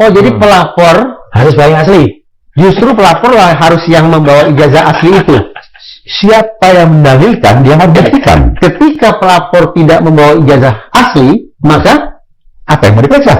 Oh, jadi pelapor harus bawa yang asli. justru pelapor lah harus yang membawa ijazah asli itu. Siapa yang mendalilkan, dia harus buktikan. Ketika pelapor tidak membawa ijazah asli, maka Apa yang mau diperiksa?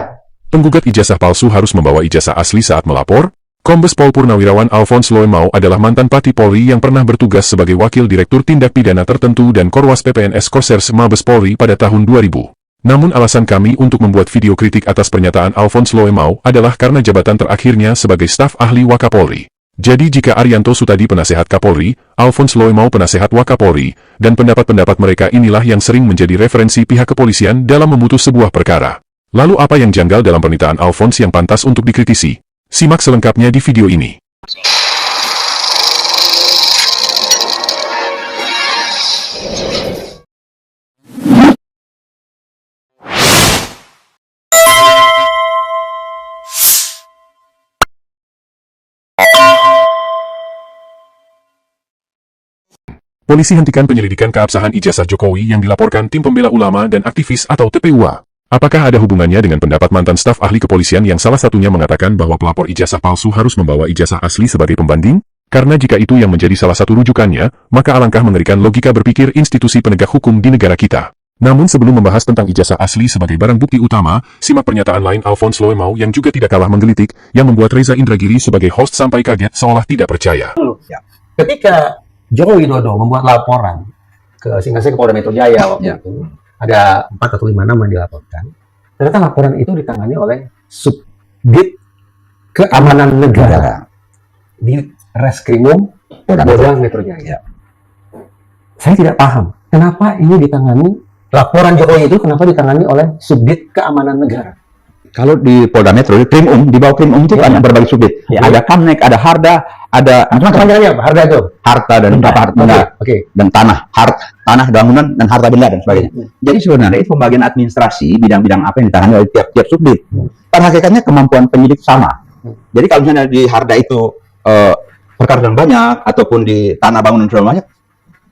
Penggugat ijazah palsu harus membawa ijazah asli saat melapor. Kombes Pol Purnawirawan Alphonse Loemau adalah mantan Pati Polri yang pernah bertugas sebagai Wakil Direktur Tindak Pidana Tertentu dan Korwas PPNS Korsers Mabes Polri pada tahun 2000. Namun alasan kami untuk membuat video kritik atas pernyataan Alphonse Loemau adalah karena jabatan terakhirnya sebagai staf ahli Wakapolri. Jadi jika Arianto Sutadi penasehat Kapolri, Alphonse Loemau penasehat Wakapolri, dan pendapat-pendapat mereka inilah yang sering menjadi referensi pihak kepolisian dalam memutus sebuah perkara. Lalu apa yang janggal dalam pernyataan Alphonse yang pantas untuk dikritisi? Simak selengkapnya di video ini. Polisi hentikan penyelidikan keabsahan ijazah Jokowi yang dilaporkan tim pembela ulama dan aktivis atau TPUA. Apakah ada hubungannya dengan pendapat mantan staf ahli kepolisian yang salah satunya mengatakan bahwa pelapor ijazah palsu harus membawa ijazah asli sebagai pembanding? Karena jika itu yang menjadi salah satu rujukannya, maka alangkah mengerikan logika berpikir institusi penegak hukum di negara kita. Namun sebelum membahas tentang ijazah asli sebagai barang bukti utama, simak pernyataan lain Alphonse Loemau yang juga tidak kalah menggelitik, yang membuat Reza Indragiri sebagai host sampai kaget seolah tidak percaya. ketika Joko Widodo membuat laporan ke Singasih ke Polda Metro Jaya waktu itu, ada 4 atau 5 nama dilaporkan. Ternyata laporan itu ditangani oleh Subdit Keamanan Negara di Reskrimum Polda Metro Jaya. Saya tidak paham kenapa ini ditangani, laporan Jokowi itu kenapa ditangani oleh Subdit Keamanan Negara. Kalau di Polda Metro, di Krimum, di bawah Krimum itu banyak berbagai subdit. Ada Kamnek, ada Harda, ada Kepanjangannya apa? Harga itu? harta dan harta benda, dan tanah, tanah bangunan dan harta benda dan sebagainya. Jadi sebenarnya itu pembagian administrasi bidang-bidang apa yang ditangani oleh tiap-tiap subdit. Pada hakikatnya kemampuan penyidik sama. Jadi kalau misalnya di harda itu perkara yang banyak ataupun di tanah bangunan yang banyak,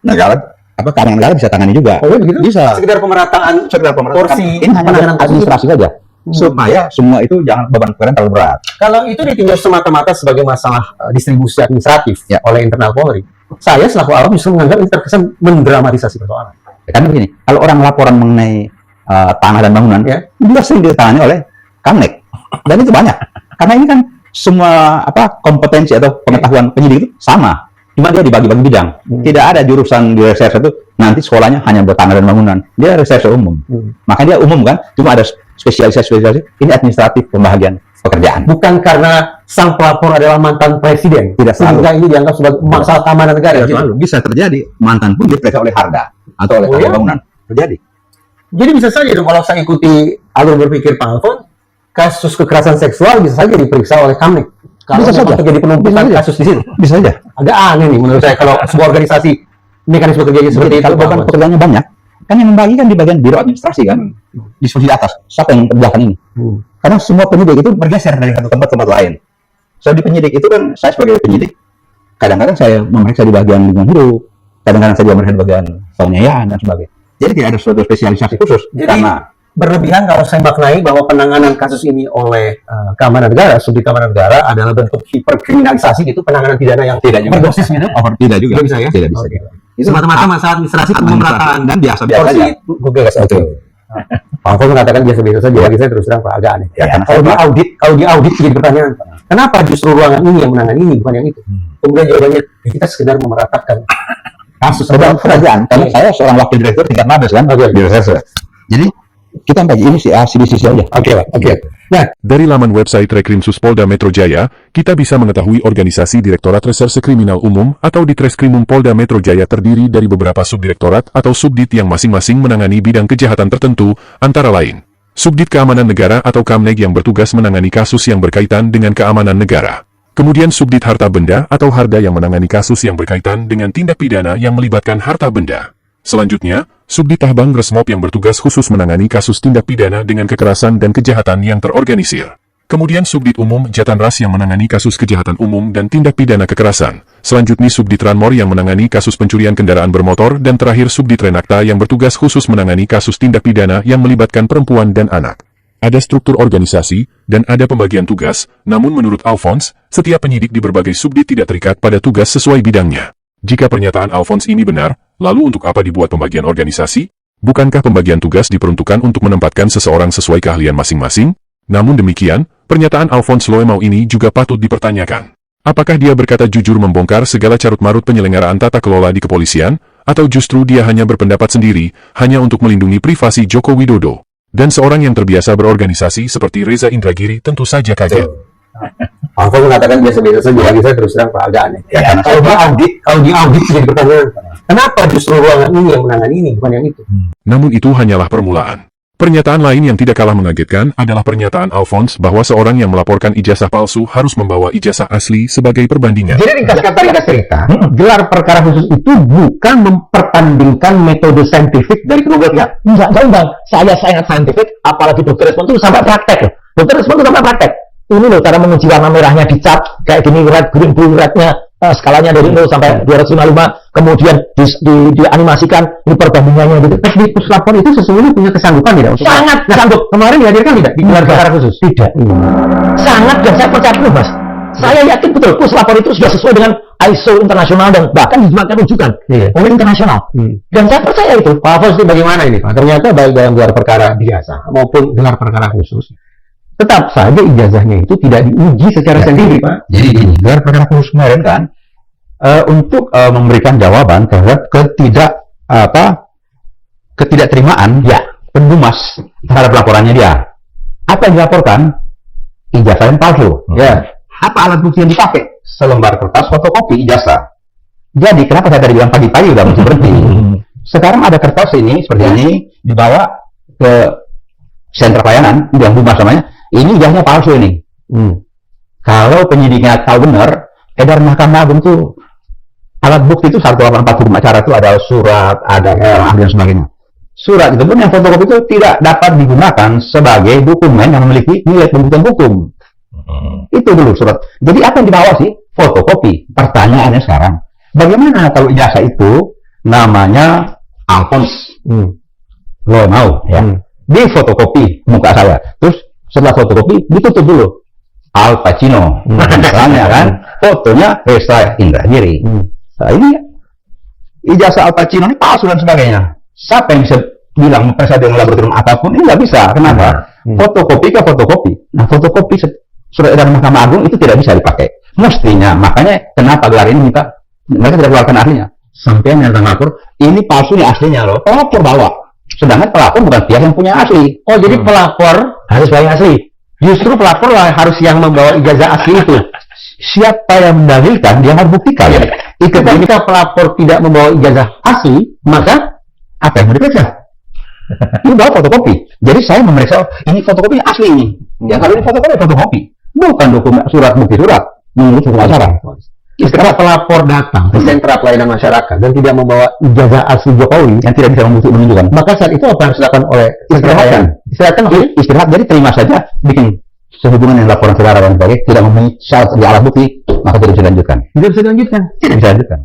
negara keamanan negara bisa tangani juga. Oh, begitu? Bisa. Sekedar pemerataan Porsi. Ini hanya administrasi saja. Supaya semua itu jangan beban pikiran terlalu berat. Kalau itu ditinjau semata-mata sebagai masalah distribusi administratif oleh internal Polri, saya selaku awam justru menganggap ini terkesan mendramatisasi persoalan. Karena begini, kalau orang laporan mengenai tanah dan bangunan, dia sering ditangani oleh Kamnek, dan itu banyak. Karena ini kan semua kompetensi atau pengetahuan penyidik itu sama, cuma dia dibagi-bagi bidang. Tidak ada jurusan di reserse itu nanti sekolahnya hanya buat tanah dan bangunan, dia reserse umum. Maka dia umum kan, cuma ada spesialisasi ini administratif pembagian pekerjaan. Bukan karena sang pelapor adalah mantan presiden, sehingga ini dianggap sebagai masalah keamanan negara. Selalu bisa terjadi, mantan pun diperiksa oleh harda atau oleh bangunan, terjadi. Jadi bisa saja dong kalau saya ikuti alur berpikir Pak Alphonse, kasus kekerasan seksual bisa saja diperiksa oleh Kamnek. Kalau bisa saja terjadi penumpukan kasus di situ, bisa saja. Agak aneh nih menurut saya kalau sebuah organisasi mekanisme kerjanya seperti itu. Kalau beban pekerjaannya banyak, kan yang membagi kan di bagian biro administrasi kan, diskusi di atas, siapa yang mengerjakan ini? Karena semua penyidik itu bergeser dari satu tempat ke tempat lain. So di penyidik itu kan, saya sebagai penyidik, kadang-kadang saya memeriksa di bagian lingkungan hidup, kadang-kadang saya memeriksa di bagian penganiayaan dan sebagainya. Jadi tidak ada suatu spesialisasi khusus. Jadi, karena berlebihan kalau saya maknai bahwa penanganan kasus ini oleh keamanan negara, Subdit Keamanan Negara adalah bentuk hiperkriminalisasi gitu, penanganan pidana yang tidak juga berdosis gitu. Tidak juga. Tidak bisa ya? Tidak bisa. Itu semata-mata masalah administrasi pemerataan dan biasa-biasa saja. Pak Alphonse mengatakan biasa-biasa saja, bagi saya terus terang Pak agak aneh. Kalau di audit jadi pertanyaan, kenapa justru ruangan ini yang menangani ini bukan yang itu? Kemudian jawabannya kita sekedar memeratakan kasus kerajaan. Karena saya seorang wakil direktur tingkat Mabes kan, di reserse. Jadi kita bagi ini si sisi aja. Oke. Nah, dari laman website Rekrimsus Polda Metro Jaya, kita bisa mengetahui organisasi Direktorat Reserse Kriminal Umum atau Ditreskrimum Polda Metro Jaya terdiri dari beberapa subdirektorat atau subdit yang masing-masing menangani bidang kejahatan tertentu, antara lain Subdit Keamanan Negara atau Kamneg yang bertugas menangani kasus yang berkaitan dengan keamanan negara. Kemudian Subdit Harta Benda atau Harda yang menangani kasus yang berkaitan dengan tindak pidana yang melibatkan harta benda. Selanjutnya, Subdit Tahbang Resmob yang bertugas khusus menangani kasus tindak pidana dengan kekerasan dan kejahatan yang terorganisir. Kemudian Subdit Umum Jatanras yang menangani kasus kejahatan umum dan tindak pidana kekerasan. Selanjutnya Subdit Ranmor yang menangani kasus pencurian kendaraan bermotor, dan terakhir Subdit Renakta yang bertugas khusus menangani kasus tindak pidana yang melibatkan perempuan dan anak. Ada struktur organisasi, dan ada pembagian tugas, namun menurut Alphonse, setiap penyidik di berbagai subdit tidak terikat pada tugas sesuai bidangnya. Jika pernyataan Alphonse ini benar, lalu untuk apa dibuat pembagian organisasi? Bukankah pembagian tugas diperuntukkan untuk menempatkan seseorang sesuai keahlian masing-masing? Namun demikian, pernyataan Alphonse Loemau ini juga patut dipertanyakan. Apakah dia berkata jujur membongkar segala carut-marut penyelenggaraan tata kelola di kepolisian, atau justru dia hanya berpendapat sendiri, hanya untuk melindungi privasi Joko Widodo? Dan seorang yang terbiasa berorganisasi seperti Reza Indragiri tentu saja kaget. Alphonse mengatakan biasa-biasa saja, saya terus terang Pak agak aneh. Kalau di audit jadi pertanyaan, kenapa justru ruangan ini yang menangani ini, bukan yang itu? Namun itu hanyalah permulaan. Pernyataan lain yang tidak kalah mengagetkan adalah pernyataan Alphonse bahwa seorang yang melaporkan ijazah palsu harus membawa ijazah asli sebagai perbandingan. Jadi ringkas cerita, gelar perkara khusus itu bukan mempertandingkan metode saintifik dari kedua belah pihak. Enggak, saya sangat saintifik, apalagi dokter respon itu sampai praktek loh. Dokter respon itu sampai praktek. Ini loh cara menguji warna merahnya dicap kayak gini, red, green, blue, rednya skalanya dari 0 sampai 255, kemudian dianimasikan ini perbandingannya gitu. Di puslapor itu sesungguhnya punya kesanggupan tidak? Sangat sanggup. Kemarin dihadirkan tidak di gelar perkara khusus? Tidak. Sangat, dan saya percaya penuh, Mas. Saya yakin betul puslapor itu sudah sesuai dengan ISO internasional dan bahkan dibuatkan rujukan oleh internasional. Dan saya percaya itu. Pak Alphonse, bagaimana ini Pak? Ternyata baik dalam gelar perkara biasa maupun gelar perkara khusus, tetap saja ijazahnya itu tidak diuji secara sendiri, Pak. Jadi gini, gelar perkara khusus kemarin kan untuk memberikan jawaban terhadap ketidakterimaan pendumas terhadap laporannya dia. Apa yang dilaporkan? Ijazah yang palsu. Ya. Apa alat bukti yang dipakai? Selembar kertas fotokopi ijazah. Jadi kenapa saya tadi bilang pagi-pagi udah mesti berhenti? Sekarang ada kertas ini seperti ini dibawa ke sentra pelayanan, yang humas namanya. Ini ijazahnya palsu ini. Kalau penyidiknya tahu benar, edaran Mahkamah Agung itu alat bukti itu 184 hukum acara itu ada surat, ada ahli dan sebagainya. Surat itu pun yang fotokopi itu tidak dapat digunakan sebagai dokumen yang memiliki nilai pembuktian hukum. Itu dulu surat. Jadi apa yang dibawa sih? Fotokopi. Pertanyaannya sekarang, bagaimana kalau ijazah itu namanya Alphonse Loemau ya? Di fotokopi muka saya. Terus setelah fotokopi ditutup dulu Al Pacino misalnya kan, fotonya Reza Indragiri. Nah, ini ijazah Al Pacino ini palsu dan sebagainya. Siapa yang bisa bilang periksa dengan laboratorium apapun? Ini nggak bisa. Kenapa? Fotokopi ke fotokopi. Nah, fotokopi surat edaran Mahkamah Agung itu tidak bisa dipakai. Mestinya, makanya kenapa gelar ini mereka tidak keluarkan ahlinya. Sampai yang lapor, ini palsu nih aslinya loh. Pelapor bawa. Sedangkan pelapor bukan pihak yang punya asli. Oh, jadi pelapor harus yang asli. Justru pelapor lah harus yang membawa ijazah asli itu. Siapa yang mendalilkan, dia harus buktikan. Ketika pelapor tidak membawa ijazah asli, maka apa yang mau diperiksa? Ini bawa fotokopi. Jadi saya memeriksa ini fotokopi asli ini. Ya kalau ini fotokopi, bukan dokumen surat bukti surat menurut hukum acara. Ketika pelapor datang ke sentra pelayanan masyarakat dan tidak membawa ijazah asli Jokowi yang tidak bisa menunjukkan, maka saat itu apa yang harus dilakukan oleh istirahat. Jadi terima saja, bikin sehubungan dengan laporan saudara dan sebagainya, tidak memenuhi syarat di alat bukti, maka tidak bisa dilanjutkan. Tidak bisa dilanjutkan.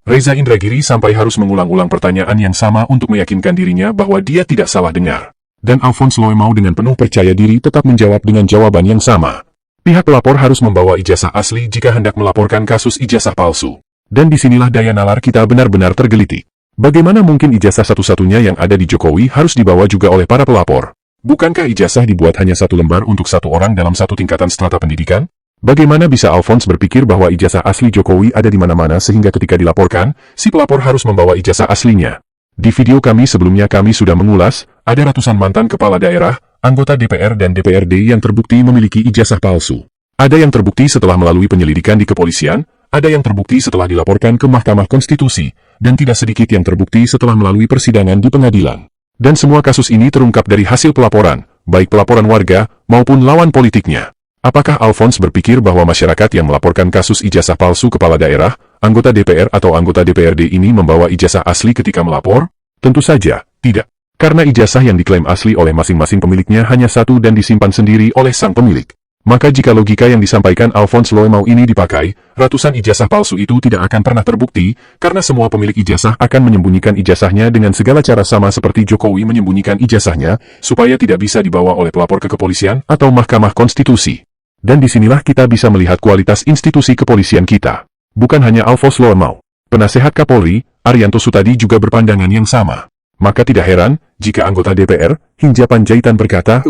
Reza Indragiri sampai harus mengulang-ulang pertanyaan yang sama untuk meyakinkan dirinya bahwa dia tidak salah dengar. Dan Alphonse Loemau dengan penuh percaya diri tetap menjawab dengan jawaban yang sama. Pihak pelapor harus membawa ijazah asli jika hendak melaporkan kasus ijazah palsu. Dan disinilah daya nalar kita benar-benar tergelitik. Bagaimana mungkin ijazah satu-satunya yang ada di Jokowi harus dibawa juga oleh para pelapor? Bukankah ijazah dibuat hanya satu lembar untuk satu orang dalam satu tingkatan strata pendidikan? Bagaimana bisa Alphonse berpikir bahwa ijazah asli Jokowi ada di mana-mana sehingga ketika dilaporkan, si pelapor harus membawa ijazah aslinya? Di video kami sebelumnya kami sudah mengulas, ada ratusan mantan kepala daerah, anggota DPR dan DPRD yang terbukti memiliki ijazah palsu. Ada yang terbukti setelah melalui penyelidikan di kepolisian, ada yang terbukti setelah dilaporkan ke Mahkamah Konstitusi, dan tidak sedikit yang terbukti setelah melalui persidangan di pengadilan. Dan semua kasus ini terungkap dari hasil pelaporan, baik pelaporan warga maupun lawan politiknya. Apakah Alphonse berpikir bahwa masyarakat yang melaporkan kasus ijazah palsu kepala daerah, anggota DPR atau anggota DPRD ini membawa ijazah asli ketika melapor? Tentu saja, tidak. Karena ijazah yang diklaim asli oleh masing-masing pemiliknya hanya satu dan disimpan sendiri oleh sang pemilik. Maka jika logika yang disampaikan Alphonse Loemau ini dipakai, ratusan ijazah palsu itu tidak akan pernah terbukti, karena semua pemilik ijazah akan menyembunyikan ijazahnya dengan segala cara sama seperti Jokowi menyembunyikan ijazahnya, supaya tidak bisa dibawa oleh pelapor ke kepolisian atau Mahkamah Konstitusi. Dan disinilah kita bisa melihat kualitas institusi kepolisian kita. Bukan hanya Alphonse Loemau. Penasehat Kapolri, Arianto Sutadi juga berpandangan yang sama. Maka tidak heran, jika anggota DPR, Hinja Panjaitan berkata,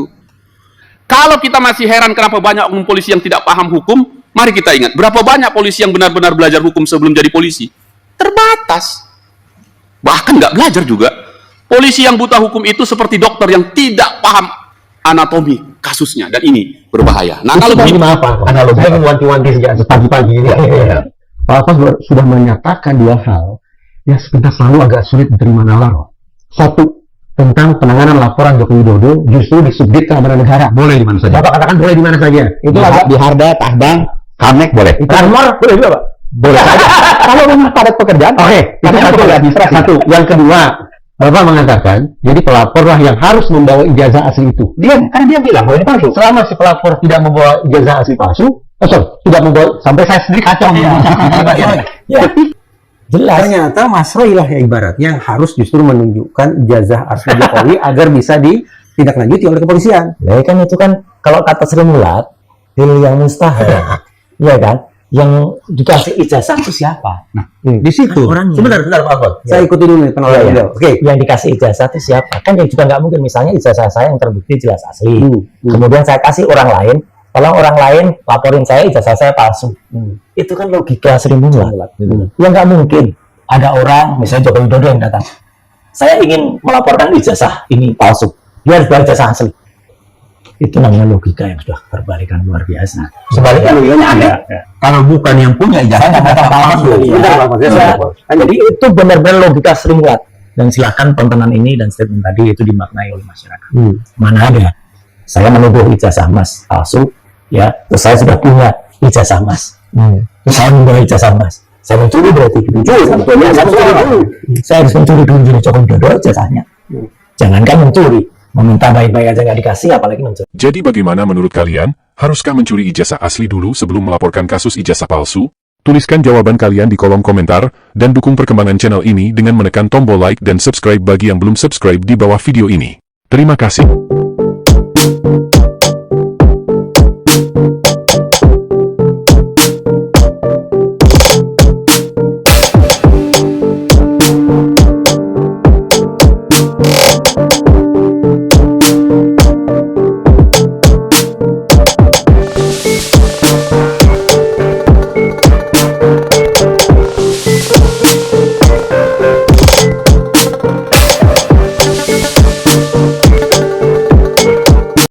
kalau kita masih heran kenapa banyak oknum polisi yang tidak paham hukum, mari kita ingat, berapa banyak polisi yang benar-benar belajar hukum sebelum jadi polisi? Terbatas. Bahkan nggak belajar juga. Polisi yang buta hukum itu seperti dokter yang tidak paham anatomi kasusnya. Dan ini berbahaya. Nah, kalau ini begini, maaf Pak, saya mewanti-wanti sejak pagi-pagi ini. Pak Alphonse sudah menyatakan dua hal yang sebentar selalu agak sulit diterima nalar. Satu, tentang penanganan laporan Joko Widodo justru di Subdit Keamanan Negara. Boleh di mana saja. Bapak katakan boleh di mana saja. Itu agak Di Harda, Tahbang, Kamek boleh. Karmor boleh juga Pak. Boleh saja. Kalau memang padat pekerjaan, Oke, itu satu. Yang kedua, Bapak mengatakan, jadi pelaporlah yang harus membawa ijazah asli itu. karena dia bilang bahwa ini palsu. Selama si pelapor tidak membawa ijazah asli palsu, tidak membawa, sampai saya sendiri kacau. Ya. Jelas. Ternyata Mas Roy lah ya ibarat yang harus justru menunjukkan ijazah asli Jokowi agar bisa ditindaklanjuti oleh kepolisian. Nah, kan itu kan kalau kata Sri Mulat, hal yang mustahil. Iya kan? Yang dikasih ijazah itu siapa? Nah, Di situ. Orangnya. Sebentar, Pak Alphonse. Saya ikuti dulu nih penolakan beliau. Oke. Yang dikasih ijazah itu siapa? Kan yang juga nggak mungkin, misalnya ijazah saya yang terbukti jelas asli. Kemudian saya kasih orang lain, kalau orang lain laporin saya ijazah saya palsu. Itu kan logika Sri Mulat. Ya nggak mungkin ada orang, misalnya Joko Widodo yang datang, saya ingin melaporkan ijazah ini palsu, dia harus bayar ijazah asli. Itu namanya logika yang sudah berbalikan luar biasa. Sebaliknya ada. Kalau bukan yang punya ijazah, Saya nggak nggak paham palsu. dulu, ya. Benar, Pak Alphonse. Ya. Jadi itu benar-benar logika Sri Mulat. Dan silakan tontonan ini dan statement tadi itu dimaknai oleh masyarakat. Mana ada saya menuduh ijazah Mas palsu, ya, terus saya sudah punya ijazah Mas. Terus saya membawa ijazah Mas. Saya mencuri berarti mencuri sebetulnya saya harus mencuri dulu Joko Widodo ijazahnya. Jangankan mencuri, meminta baik-baik aja nggak dikasih, apalagi mencuri. jadi bagaimana menurut kalian? Haruskah mencuri ijazah asli dulu sebelum melaporkan kasus ijazah palsu? Tuliskan jawaban kalian di kolom komentar, dan dukung perkembangan channel ini dengan menekan tombol like dan subscribe bagi yang belum subscribe di bawah video ini. Terima kasih.